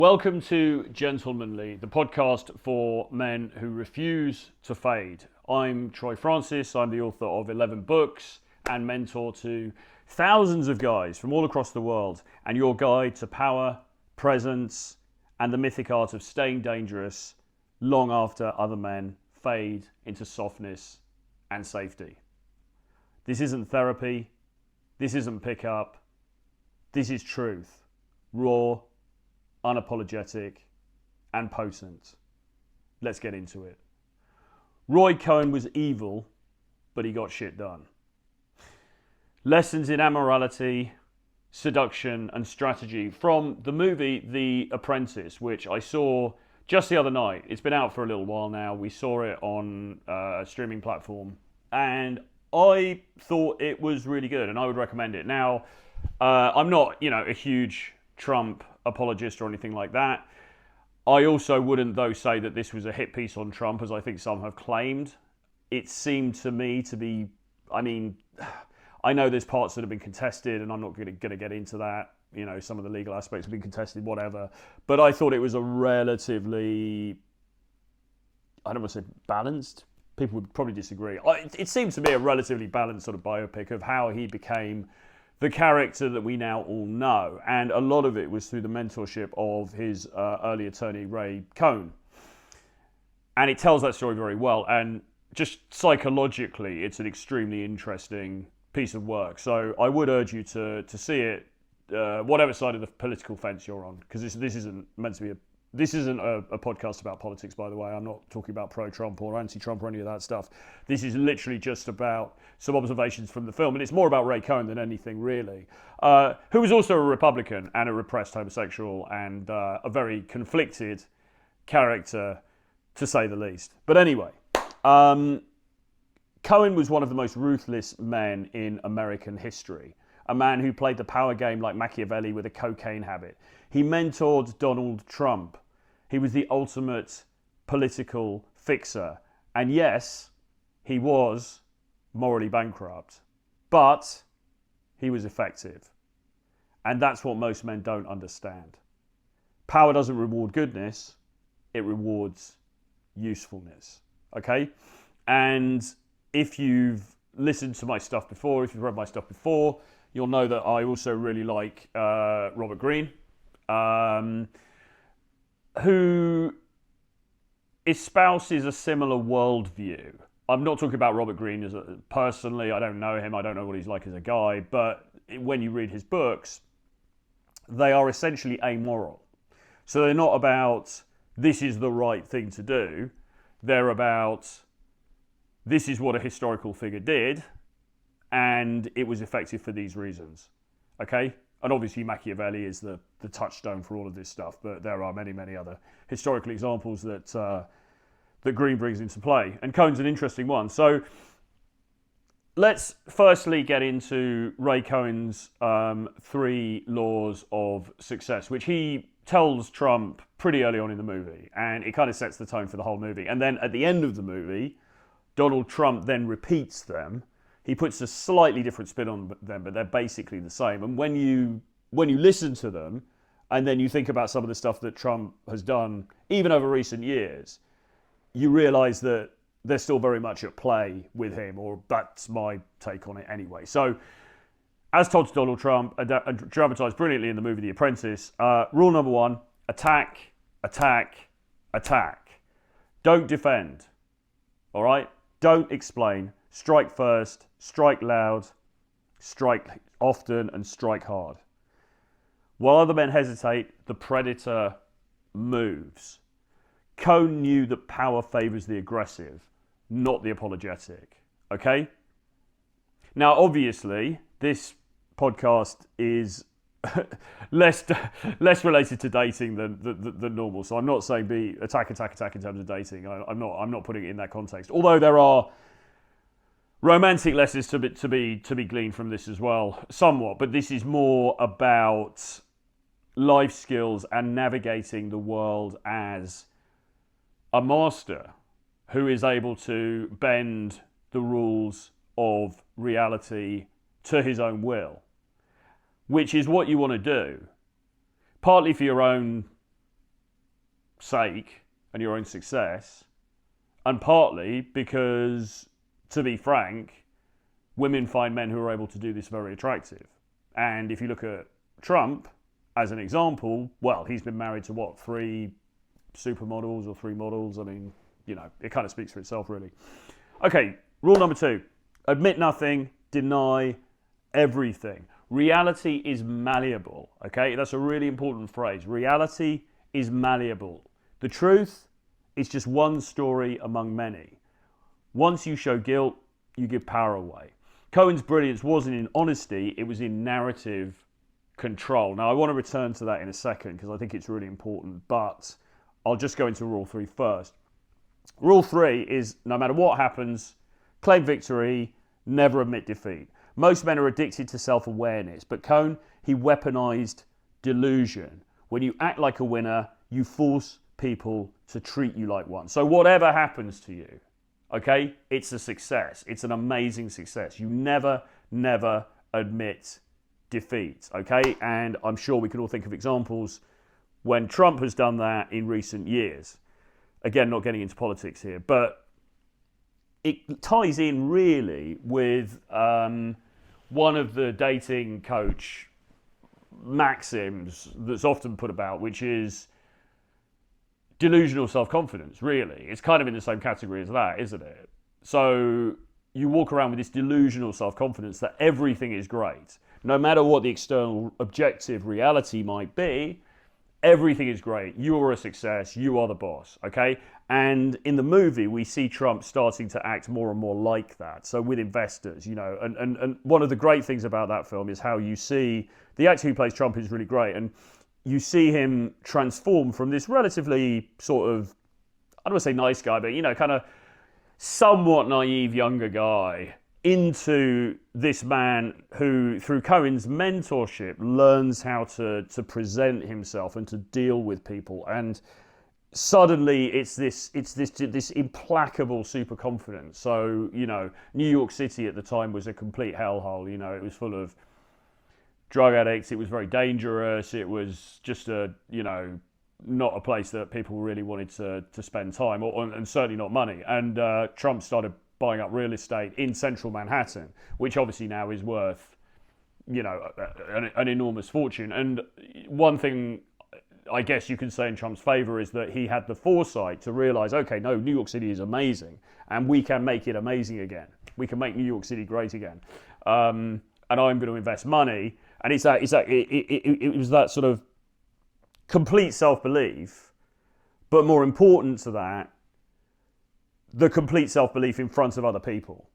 Welcome to Gentlemanly, the podcast for men who refuse to fade. I'm Troy Francis. I'm the author of 11 books and mentor to thousands of guys from all across the world, and your guide to power, presence, and the mythic art of staying dangerous long after other men fade into softness and safety. This isn't therapy. This isn't pickup. This is truth. Raw, unapologetic, and potent. Let's get into it. Roy Cohn was evil, but he got shit done. Lessons in amorality, seduction, and strategy from the movie The Apprentice, which I saw just the other night. It's been out for a little while now. We saw it on a streaming platform, and I thought it was really good, and I would recommend it. Now, I'm not, a huge Trump apologist or anything like that. I also wouldn't, though, say that this was a hit piece on Trump, as I think some have claimed. It seemed to me to be, I know there's parts that have been contested, and I'm not going to get into that. Some of the legal aspects have been contested, whatever. But I thought it was a relatively, I don't want to say balanced. People would probably disagree. It seemed to be a relatively balanced sort of biopic of how he became the character that we now all know. And a lot of it was through the mentorship of his early attorney, Ray Cohn. And it tells that story very well. And just psychologically, it's an extremely interesting piece of work. So I would urge you to see it, whatever side of the political fence you're on, because this isn't meant to be This isn't a podcast about politics, by the way. I'm not talking about pro-Trump or anti-Trump or any of that stuff. This is literally just about some observations from the film, and it's more about Ray Cohn than anything, really, who was also a Republican and a repressed homosexual and a very conflicted character, to say the least. But anyway, Cohen was one of the most ruthless men in American history, a man who played the power game like Machiavelli with a cocaine habit. He mentored Donald Trump. He was the ultimate political fixer. And yes, he was morally bankrupt, but he was effective. And that's what most men don't understand. Power doesn't reward goodness, it rewards usefulness. Okay? And if you've listened to my stuff before, if you've read my stuff before, you'll know that I also really like Robert Greene, who espouses a similar worldview. I'm not talking about Robert Greene personally. I don't know him. I don't know what he's like as a guy. But when you read his books, they are essentially amoral. So they're not about this is the right thing to do. They're about this is what a historical figure did, and it was effective for these reasons. Okay? And obviously Machiavelli is the touchstone for all of this stuff, but there are many, many other historical examples that that Greene brings into play. And Cohen's an interesting one. So let's firstly get into Ray Cohen's 3 laws of success, which he tells Trump pretty early on in the movie. And it kind of sets the tone for the whole movie. And then at the end of the movie, Donald Trump then repeats them. He puts a slightly different spin on them, but they're basically the same. And when you listen to them, and then you think about some of the stuff that Trump has done, even over recent years, you realise that they're still very much at play with him, or that's my take on it anyway. So, as told to Donald Trump, dramatised brilliantly in the movie The Apprentice, rule number 1, attack, attack, attack. Don't defend, all right? Don't explain. Strike first, strike loud, strike often, and strike hard. While other men hesitate, the predator moves. Cohn knew that power favours the aggressive, not the apologetic. Okay? Now, obviously, this podcast is less related to dating than normal. So I'm not saying be attack in terms of dating. I'm not putting it in that context. Although there are romantic lessons to be gleaned from this as well, somewhat. But this is more about life skills and navigating the world as a master who is able to bend the rules of reality to his own will, which is what you want to do, partly for your own sake and your own success, and partly because, to be frank, women find men who are able to do this very attractive. And if you look at Trump as an example, well, he's been married to what, 3 supermodels or 3 models? I mean, you know, it kind of speaks for itself, really. Okay, rule number 2. Admit nothing, deny everything. Reality is malleable, okay? That's a really important phrase. Reality is malleable. The truth is just one story among many. Once you show guilt, you give power away. Cohen's brilliance wasn't in honesty, it was in narrative control. Now, I want to return to that in a second because I think it's really important, but I'll just go into rule 3 first. Rule 3 is no matter what happens, claim victory, never admit defeat. Most men are addicted to self-awareness, but Cohen, he weaponized delusion. When you act like a winner, you force people to treat you like one. So whatever happens to you, okay, it's a success. It's an amazing success. You never admit defeat, okay? And I'm sure we can all think of examples when Trump has done that in recent years. Again, not getting into politics here, but it ties in really with one of the dating coach maxims that's often put about, which is delusional self-confidence, really. It's kind of in the same category as that, isn't it? So you walk around with this delusional self-confidence that everything is great. No matter what the external objective reality might be, everything is great. You are a success. You are the boss, okay? And in the movie, we see Trump starting to act more and more like that. So with investors, you know, and one of the great things about that film is how you see the actor who plays Trump is really great. And you see him transform from this relatively sort of, I don't want to say nice guy, but, you know, kind of somewhat naive younger guy into this man who, through Cohen's mentorship, learns how to present himself and to deal with people. And suddenly it's this implacable super confidence. So, you know, New York City at the time was a complete hellhole. You know, it was full of drug addicts. It was very dangerous. It was just not a place that people really wanted to spend time and certainly not money. And Trump started buying up real estate in central Manhattan, which obviously now is worth, you know, an enormous fortune. And one thing I guess you can say in Trump's favor is that he had the foresight to realize, okay, no, New York City is amazing and we can make it amazing again. We can make New York City great again. And I'm going to invest money. And it was that sort of complete self-belief, but more important to that, the complete self-belief in front of other people.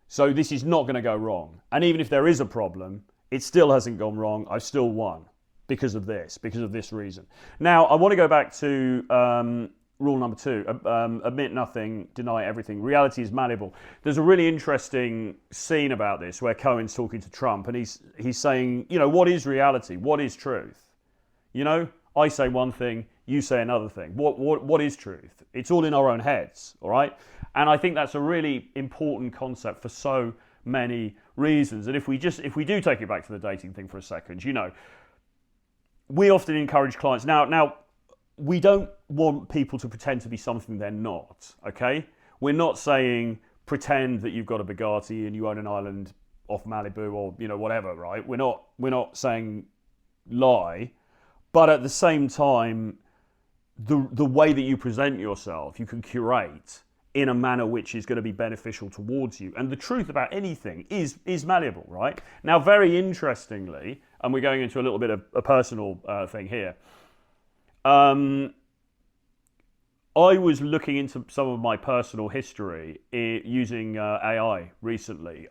So this is not going to go wrong. And even if there is a problem, it still hasn't gone wrong. I've still won because of this reason. Now, I want to go back to rule number 2. Admit nothing, deny everything. Reality is malleable. There's a really interesting scene about this where Cohen's talking to Trump and he's saying, you know, what is reality? What is truth? You know, I say one thing, you say another thing. What is truth? It's all in our own heads, all right? And I think that's a really important concept for so many reasons. And if we do take it back to the dating thing for a second, you know, we often encourage clients. Now, we don't want people to pretend to be something they're not, okay? We're not saying pretend that you've got a Bugatti and you own an island off Malibu or, you know, whatever, right? We're not saying lie, but at the same time, the way that you present yourself, you can curate in a manner which is going to be beneficial towards you. And the truth about anything is malleable, right? Now, very interestingly, and we're going into a little bit of a personal thing here, I was looking into some of my personal history using AI recently.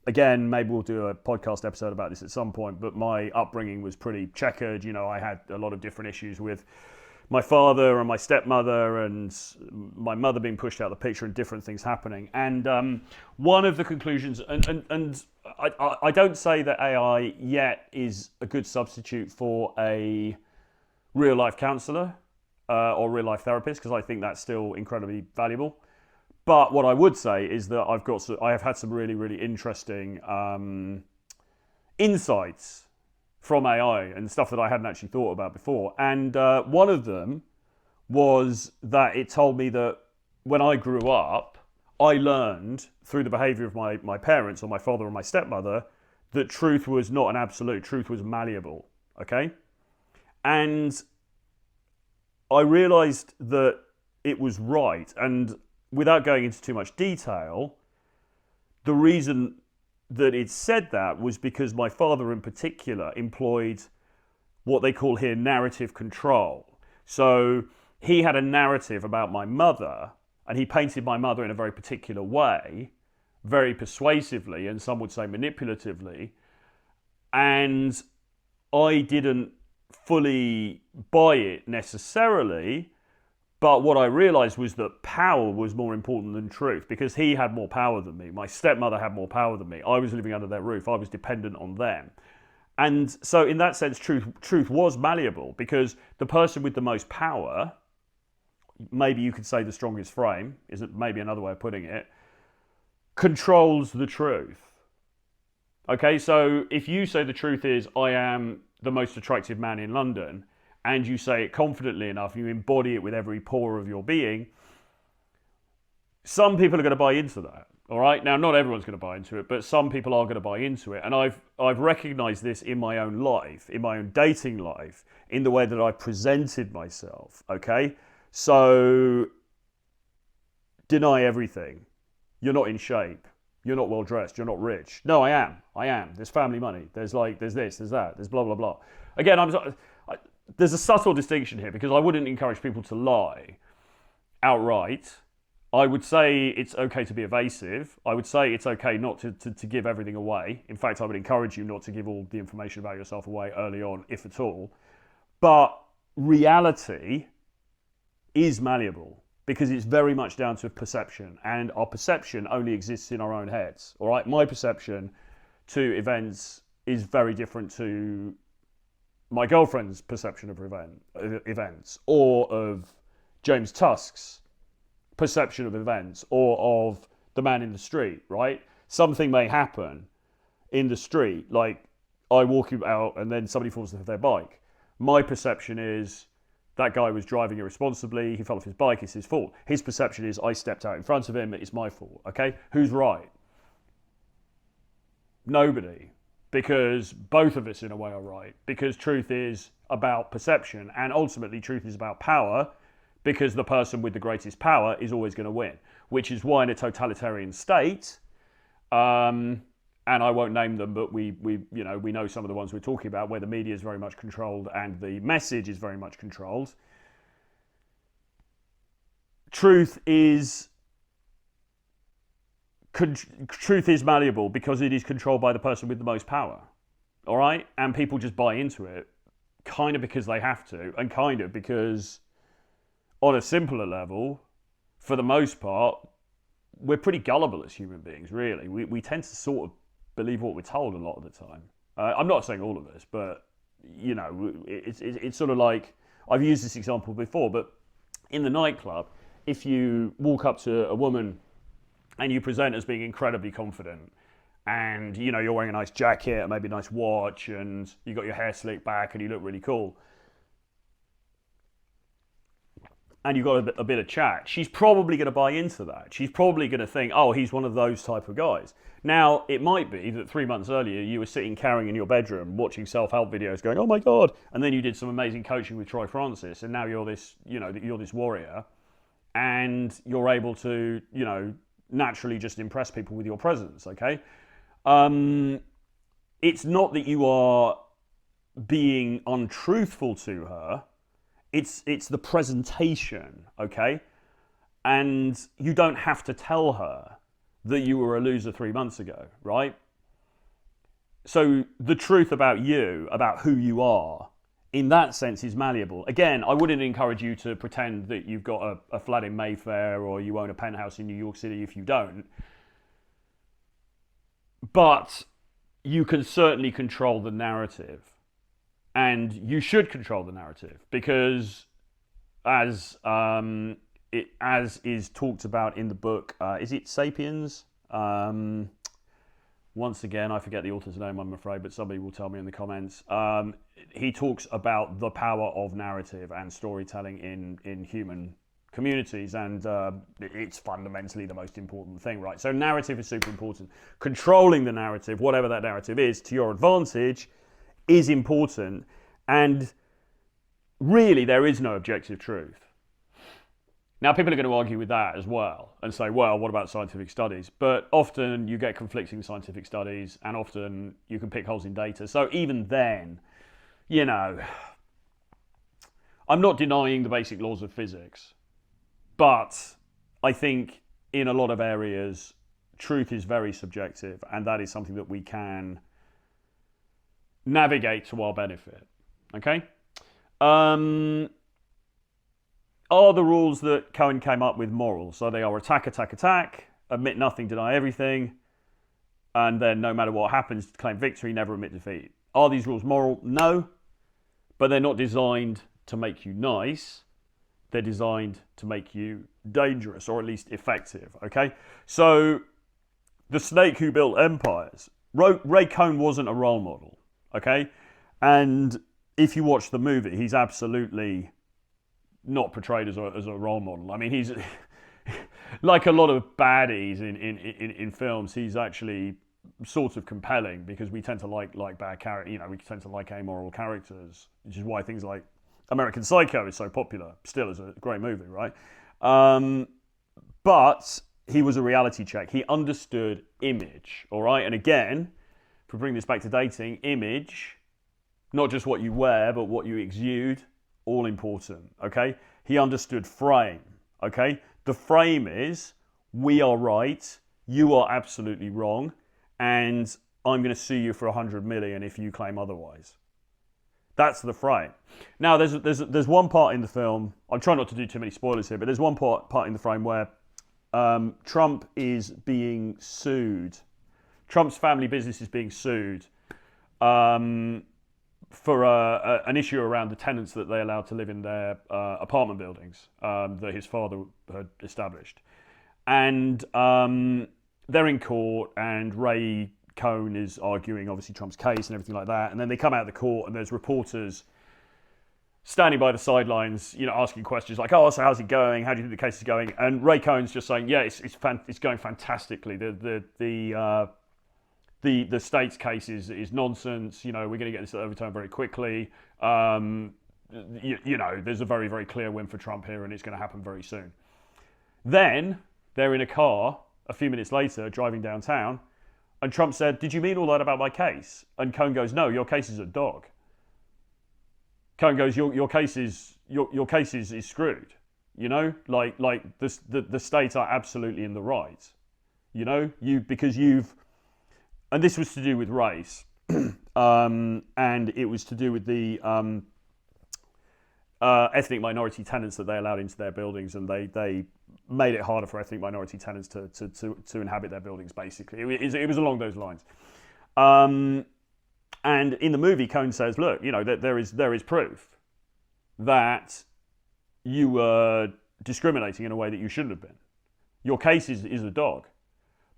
Again, maybe we'll do a podcast episode about this at some point, but my upbringing was pretty checkered. You know, I had a lot of different issues with my father and my stepmother and my mother being pushed out of the picture and different things happening. And one of the conclusions, and I don't say that AI yet is a good substitute for a real life counselor or real life therapist, because I think that's still incredibly valuable. But what I would say is that I have had some really, really interesting insights from AI and stuff that I hadn't actually thought about before. And one of them was that it told me that when I grew up, I learned through the behavior of my parents or my father or my stepmother that truth was not an absolute, truth was malleable, okay? And I realized that it was right. And without going into too much detail, the reason that it said that was because my father in particular employed what they call here narrative control. So he had a narrative about my mother, and he painted my mother in a very particular way, very persuasively, and some would say manipulatively. And I didn't fully buy it necessarily, but what I realized was that power was more important than truth, because he had more power than me. My stepmother had more power than me. I was living under their roof. I was dependent on them. And so in that sense, truth was malleable, because the person with the most power, maybe you could say the strongest frame, isn't maybe another way of putting it, controls the truth. Okay, so if you say the truth is, I am the most attractive man in London, and you say it confidently enough, you embody it with every pore of your being, some people are going to buy into that. All right, now not everyone's going to buy into it, but some people are going to buy into it. And I've recognized this in my own life, in my own dating life, in the way that I presented myself. Okay, so deny everything. You're not in shape. You're not well dressed. You're not rich. No, I am. There's family money. There's this, there's that. There's blah blah blah. Again, there's a subtle distinction here, because I wouldn't encourage people to lie outright. I would say it's okay to be evasive. I would say it's okay not to give everything away. In fact, I would encourage you not to give all the information about yourself away early on, if at all. But reality is malleable, because it's very much down to perception. And our perception only exists in our own heads. All right, my perception to events is very different to my girlfriend's perception of events, or of James Tusk's perception of events, or of the man in the street, right? Something may happen in the street, like I walk out and then somebody falls off their bike. My perception is that guy was driving irresponsibly, he fell off his bike, it's his fault. His perception is I stepped out in front of him, it's my fault, okay? Who's right? Nobody. Because both of us in a way are right. Because truth is about perception, and ultimately truth is about power, because the person with the greatest power is always going to win. Which is why in a totalitarian state, and I won't name them, but we know some of the ones we're talking about, where the media is very much controlled and the message is very much controlled. Truth is malleable, because it is controlled by the person with the most power. All right? And people just buy into it, kind of because they have to, and kind of because on a simpler level, for the most part, we're pretty gullible as human beings, really. We tend to sort of believe what we're told a lot of the time. I'm not saying all of us, but, you know, it's sort of like, I've used this example before, but in the nightclub, if you walk up to a woman and you present as being incredibly confident, and, you know, you're wearing a nice jacket and maybe a nice watch, and you got your hair slicked back and you look really cool, and you've got a bit of chat, she's probably going to buy into that. She's probably going to think, oh, he's one of those type of guys. Now, it might be that 3 months earlier you were sitting carrying in your bedroom watching self-help videos going, oh my God, and then you did some amazing coaching with Troy Francis, and now you're this warrior, and you're able to, you know, naturally just impress people with your presence, okay? It's not that you are being untruthful to her, it's the presentation, okay? And you don't have to tell her that you were a loser 3 months ago, right? So the truth about you, about who you are, in that sense is malleable. Again, I wouldn't encourage you to pretend that you've got a flat in Mayfair or you own a penthouse in New York City if you don't. But you can certainly control the narrative. And you should control the narrative, because as is talked about in the book, is it Sapiens? once again, I forget the author's name, I'm afraid, but somebody will tell me in the comments. He talks about the power of narrative and storytelling in human communities, and it's fundamentally the most important thing, right? So narrative is super important. Controlling the narrative, whatever that narrative is, to your advantage is important, and really there is no objective truth. Now, people are going to argue with that as well and say, well, what about scientific studies? But often you get conflicting scientific studies, and often you can pick holes in data. So even then, you know, I'm not denying the basic laws of physics, but I think in a lot of areas, truth is very subjective, and that is something that we can navigate to our benefit. Okay? Are the rules that Cohen came up with moral? So they are attack, attack, attack, admit nothing, deny everything, and then no matter what happens, claim victory, never admit defeat. Are these rules moral? No, but they're not designed to make you nice. They're designed to make you dangerous, or at least effective, okay? So the snake who built empires, Ray Cohn wasn't a role model, okay? And if you watch the movie, he's absolutely not portrayed as a role model. I mean, he's like a lot of baddies in films. He's actually sort of compelling because we tend to like bad characters. You know, we tend to like amoral characters, which is why things like American Psycho is so popular. Still, is a great movie, right? But he was a reality check. He understood image. All right, and again, if we bring this back to dating, image, not just what you wear, but what you exude. All important, okay? He understood frame, okay? The frame is, we are right, you are absolutely wrong, and I'm going to sue you for 100 million if you claim otherwise. That's the frame. Now, there's one part in the film, I'm trying not to do too many spoilers here, but there's one part in the frame where Trump is being sued. Trump's family business is being sued. For an issue around the tenants that they allowed to live in their apartment buildings that his father had established. And they're in court, and Ray Cohn is arguing, obviously, Trump's case and everything like that. And then they come out of the court, and there's reporters standing by the sidelines, you know, asking questions like, oh, so how's it going? How do you think the case is going? And Ray Cohn's just saying, yeah, it's going fantastically. The state's case is nonsense. You know, we're going to get this overturned very quickly. You know, there's a very, very clear win for Trump here, and it's going to happen very soon. Then they're in a car a few minutes later driving downtown, and Trump said, "Did you mean all that about my case?" And Cohn goes, "No, your case is a dog." Cohn goes, "Your case is screwed. You know, like the state are absolutely in the right. You know, because you've." And this was to do with race, and it was to do with the ethnic minority tenants that they allowed into their buildings, and they made it harder for ethnic minority tenants to inhabit their buildings. Basically, it was along those lines. And in the movie, Cohn says, "Look, you know, there is proof that you were discriminating in a way that you shouldn't have been. Your case is a dog."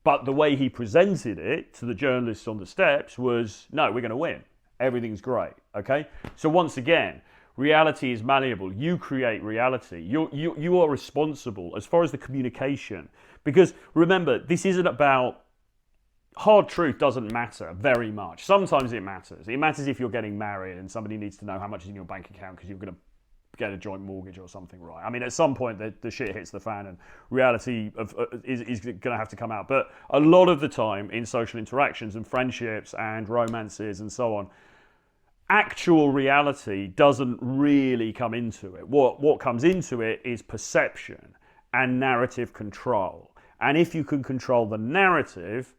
But the way he presented it to the journalists on the steps was, no, we're going to win. Everything's great, okay? So once again, reality is malleable. You create reality. You are responsible as far as the communication. Because remember, this isn't about... Hard truth doesn't matter very much. Sometimes it matters. It matters if you're getting married and somebody needs to know how much is in your bank account because you're going to get a joint mortgage or something, right? I mean, at some point the shit hits the fan and reality is going to have to come out. But a lot of the time in social interactions and friendships and romances and so on, actual reality doesn't really come into it. What comes into it is perception and narrative control. And if you can control the narrative,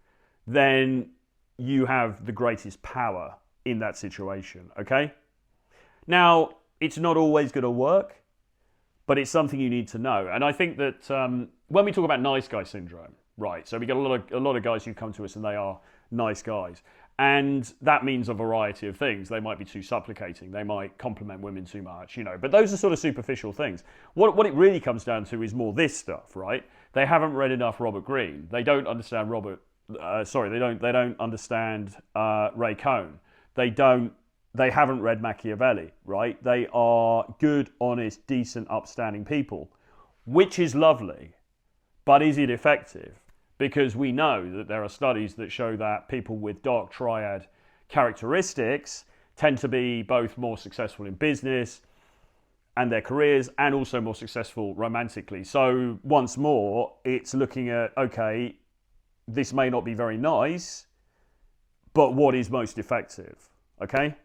then you have the greatest power in that situation, okay? Now, it's not always going to work, but it's something you need to know. And I think that when we talk about nice guy syndrome, right, so we get a lot of guys who come to us and they are nice guys. And that means a variety of things. They might be too supplicating. They might compliment women too much, you know. But those are sort of superficial things. What it really comes down to is more this stuff, right? They haven't read enough Robert Greene. They don't understand Robert They don't understand Ray Cohn. They haven't read Machiavelli, right? They are good, honest, decent, upstanding people, which is lovely. But is it effective? Because we know that there are studies that show that people with dark triad characteristics tend to be both more successful in business and their careers, and also more successful romantically. So once more, it's looking at, okay, this may not be very nice, but what is most effective? Okay,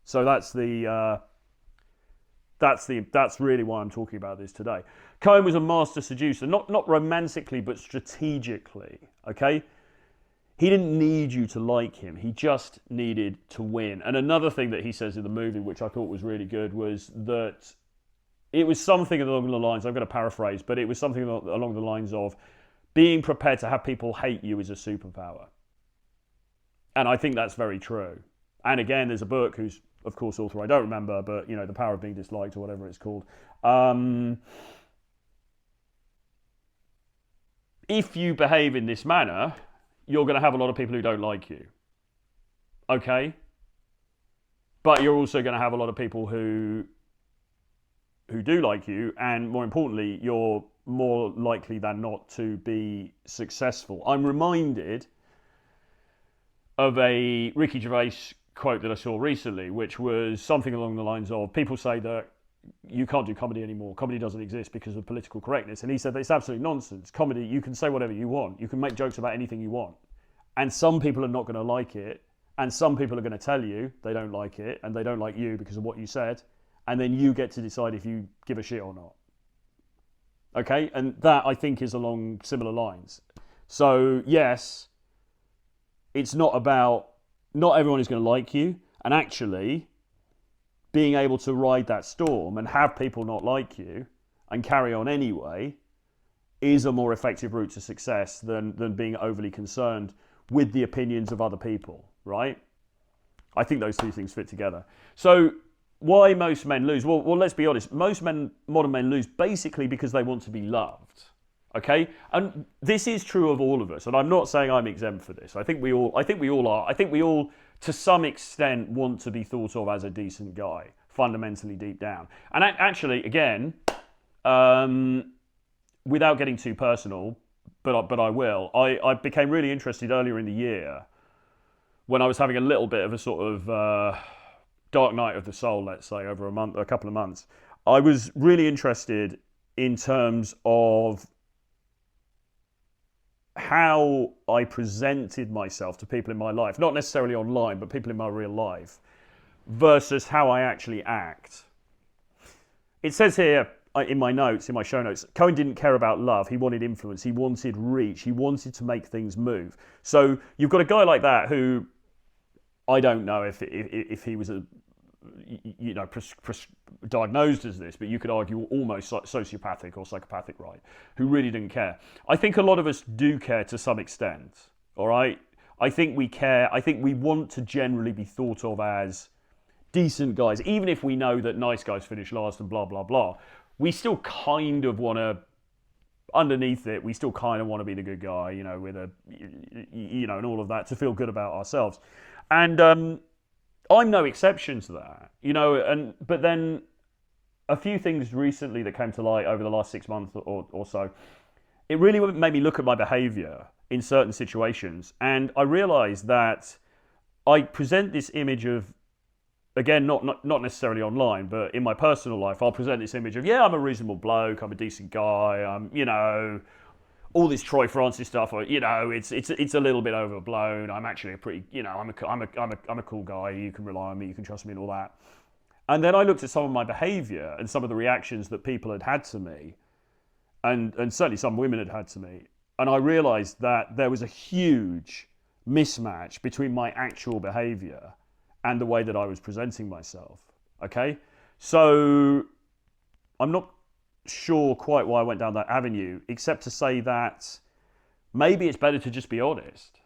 so that's really why I'm talking about this today. Cohen was a master seducer, not romantically, but strategically. Okay, he didn't need you to like him; he just needed to win. And another thing that he says in the movie, which I thought was really good, was that it was something along the lines, I'm going to paraphrase, but it was something along the lines of being prepared to have people hate you is a superpower. And I think that's very true. And again, there's a book whose, of course, author I don't remember, but, you know, The Power of Being Disliked or whatever it's called. If you behave in this manner, you're going to have a lot of people who don't like you. Okay? But you're also going to have a lot of people who do like you, and more importantly, you're more likely than not to be successful. I'm reminded of a Ricky Gervais quote that I saw recently, which was something along the lines of, people say that you can't do comedy anymore, comedy doesn't exist because of political correctness, and he said that it's absolutely nonsense. Comedy, you can say whatever you want, you can make jokes about anything you want, and some people are not going to like it, and some people are going to tell you they don't like it, and they don't like you because of what you said, and then you get to decide if you give a shit or not. Okay, and that I think is along similar lines. So yes, it's not everyone is going to like you, and actually being able to ride that storm and have people not like you and carry on anyway is a more effective route to success than being overly concerned with the opinions of other people, right? I think those two things fit together. So why most men lose? Well, let's be honest. Most modern men lose basically because they want to be loved. Okay, and this is true of all of us. And I'm not saying I'm exempt for this. I think we all are. I think we all, to some extent, want to be thought of as a decent guy, fundamentally deep down. And actually, again, without getting too personal, but I will. I became really interested earlier in the year when I was having a little bit of a sort of dark night of the soul, let's say, over a couple of months. I was really interested in terms of how I presented myself to people in my life, not necessarily online, but people in my real life, versus how I actually act. It says here in my show notes, Cohen didn't care about love. He wanted influence. He wanted reach. He wanted to make things move. So you've got a guy like that who, I don't know if he was diagnosed as this, but you could argue almost sociopathic or psychopathic, right? Who really didn't care. I think a lot of us do care to some extent, all right? I think we care. I think we want to generally be thought of as decent guys, even if we know that nice guys finish last and blah, blah, blah. We still kind of want to, underneath it, we still kind of want to be the good guy, with and all of that, to feel good about ourselves. And I'm no exception to that, but then a few things recently that came to light over the last 6 months or so, it really made me look at my behavior in certain situations. And I realized that I present this image of, again, not necessarily online, but in my personal life, I'll present this image of, I'm a reasonable bloke, I'm a decent guy, I'm, all this Troy Francis stuff, it's a little bit overblown. I'm actually a pretty, I'm a cool guy. You can rely on me. You can trust me, and all that. And then I looked at some of my behaviour and some of the reactions that people had to me, and certainly some women had to me, and I realised that there was a huge mismatch between my actual behaviour and the way that I was presenting myself. Okay, so I'm not sure quite why I went down that avenue, except to say that maybe it's better to just be honest.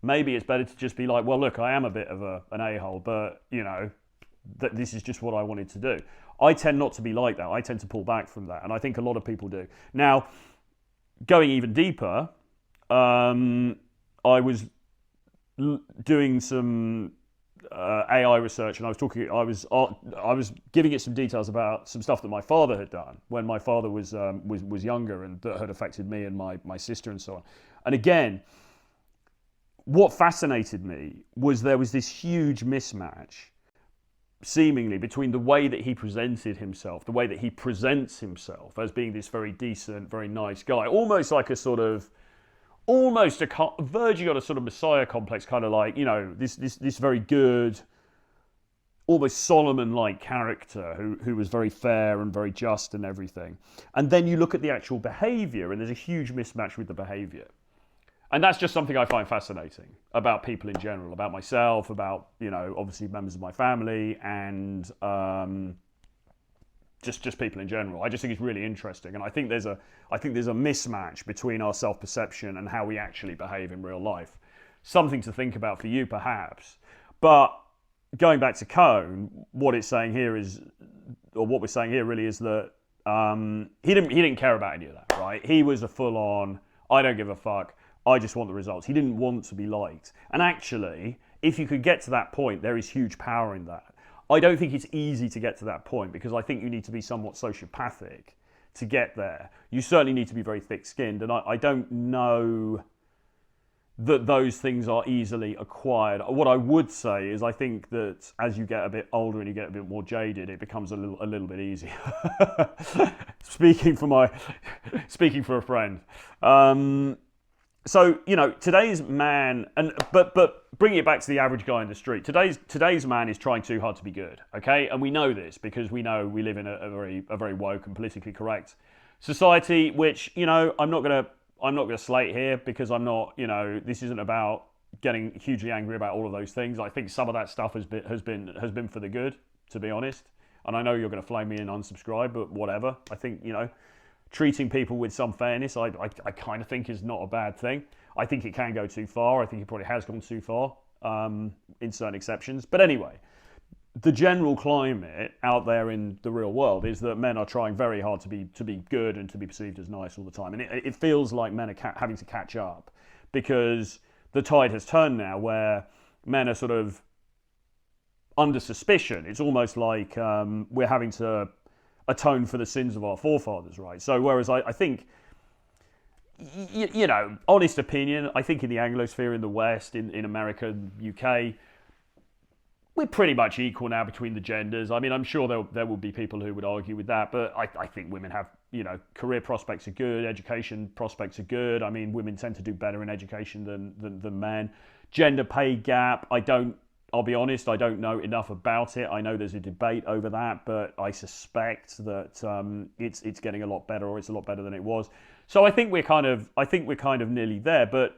Maybe it's better to just be like, well, look, I am a bit of an a-hole, but that this is just what I wanted to do. I tend not to be like that. I tend to pull back from that, and I think a lot of people do. Now, going even deeper, I was doing some AI research, and I was giving it some details about some stuff that my father had done when my father was younger, and that had affected me and my sister and so on. And again, what fascinated me was there was this huge mismatch, seemingly, between the way that he presented himself, the way that he presents himself as being this very decent, very nice guy, almost like a sort of, verging on a sort of messiah complex, kind of like, this very good, almost Solomon-like character who was very fair and very just and everything. And then you look at the actual behaviour, and there's a huge mismatch with the behaviour. And that's just something I find fascinating about people in general, about myself, about, obviously members of my family, and just people in general. I just think it's really interesting, and I think there's a mismatch between our self-perception and how we actually behave in real life. Something to think about for you, perhaps. But going back to Cone, what we're saying here really is that he didn't care about any of that, right? He was a full-on, I don't give a fuck, I just want the results. He didn't want to be liked. And actually, if you could get to that point, there is huge power in that. I don't think it's easy to get to that point, because I think you need to be somewhat sociopathic to get there. You certainly need to be very thick-skinned, and I don't know that those things are easily acquired. What I would say is I think that as you get a bit older and you get a bit more jaded, it becomes a little bit easier. Speaking for a friend. So, today's man, but bringing it back to the average guy in the street, today's man is trying too hard to be good, okay? And we know this because we know we live in a very woke and politically correct society, which, I'm not gonna slate here, because I'm not, this isn't about getting hugely angry about all of those things. I think some of that stuff has been for the good, to be honest. And I know you're going to flame me and unsubscribe, but whatever. I think, treating people with some fairness, I kind of think is not a bad thing. I think it can go too far. I think it probably has gone too far in certain exceptions. But anyway, the general climate out there in the real world is that men are trying very hard to be good and to be perceived as nice all the time. And it feels like men are having to catch up, because the tide has turned now where men are sort of under suspicion. It's almost like we're having to atone for the sins of our forefathers, right? So whereas I think, honest opinion, I think in the Anglosphere, in the West, in America, UK, we're pretty much equal now between the genders. I mean, I'm sure there will be people who would argue with that, but I think women have, career prospects are good, education prospects are good. I mean, women tend to do better in education than men. Gender pay gap, I'll be honest, I don't know enough about it. I know there's a debate over that, but I suspect that it's getting a lot better, or it's a lot better than it was. So I think we're kind of nearly there, but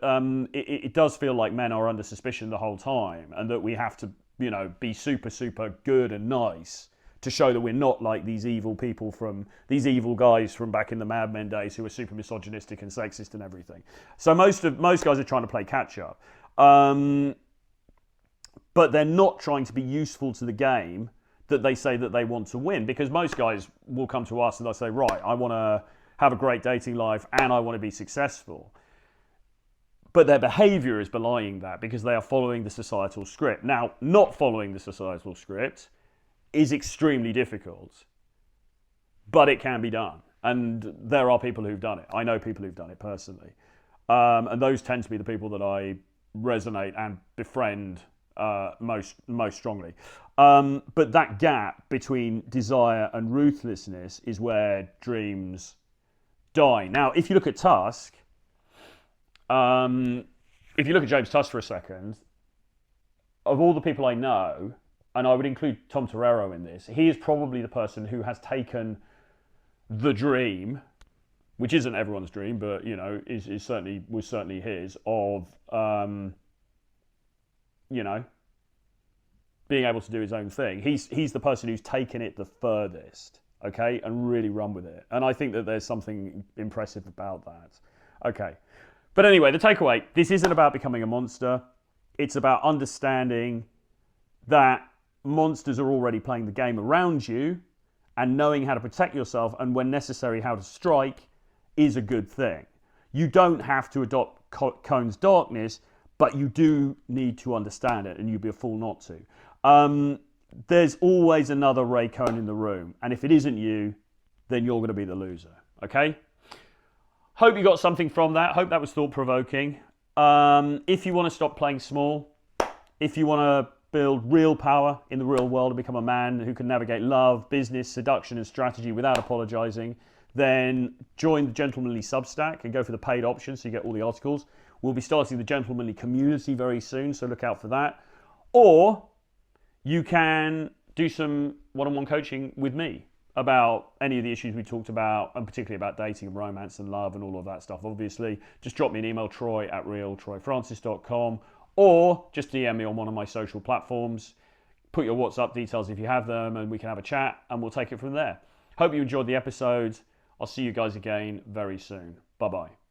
it does feel like men are under suspicion the whole time, and that we have to, be super, super good and nice to show that we're not like these evil guys from back in the Mad Men days who are super misogynistic and sexist and everything. So most guys are trying to play catch up. But they're not trying to be useful to the game that they say that they want to win, because most guys will come to us and they'll say, right, I want to have a great dating life and I want to be successful. But their behaviour is belying that, because they are following the societal script. Now, not following the societal script is extremely difficult, but it can be done. And there are people who've done it. I know people who've done it personally. And those tend to be the people that I resonate and befriend most strongly. But that gap between desire and ruthlessness is where dreams die. Now, if you look at Tusk, if you look at James Tusk for a second, of all the people I know, and I would include Tom Torero in this, he is probably the person who has taken the dream, which isn't everyone's dream, but was certainly his, of being able to do his own thing. He's the person who's taken it the furthest, okay, and really run with it. And I think that there's something impressive about that. Okay. But anyway, the takeaway, this isn't about becoming a monster. It's about understanding that monsters are already playing the game around you, and knowing how to protect yourself, and when necessary, how to strike, is a good thing. You don't have to adopt Cohn's darkness, but you do need to understand it, and you'd be a fool not to. There's always another Ray Cohn in the room, and if it isn't you, then you're going to be the loser, okay? Hope you got something from that. Hope that was thought-provoking. If you want to stop playing small, if you want to build real power in the real world and become a man who can navigate love, business, seduction, and strategy without apologizing, then join the Gentlemanly Substack and go for the paid option so you get all the articles. We'll be starting the Gentlemanly community very soon, so look out for that. Or you can do some one-on-one coaching with me about any of the issues we talked about, and particularly about dating and romance and love and all of that stuff. Obviously, just drop me an email, troy@realtroyfrancis.com, or just DM me on one of my social platforms. Put your WhatsApp details if you have them, and we can have a chat, and we'll take it from there. Hope you enjoyed the episode. I'll see you guys again very soon. Bye-bye.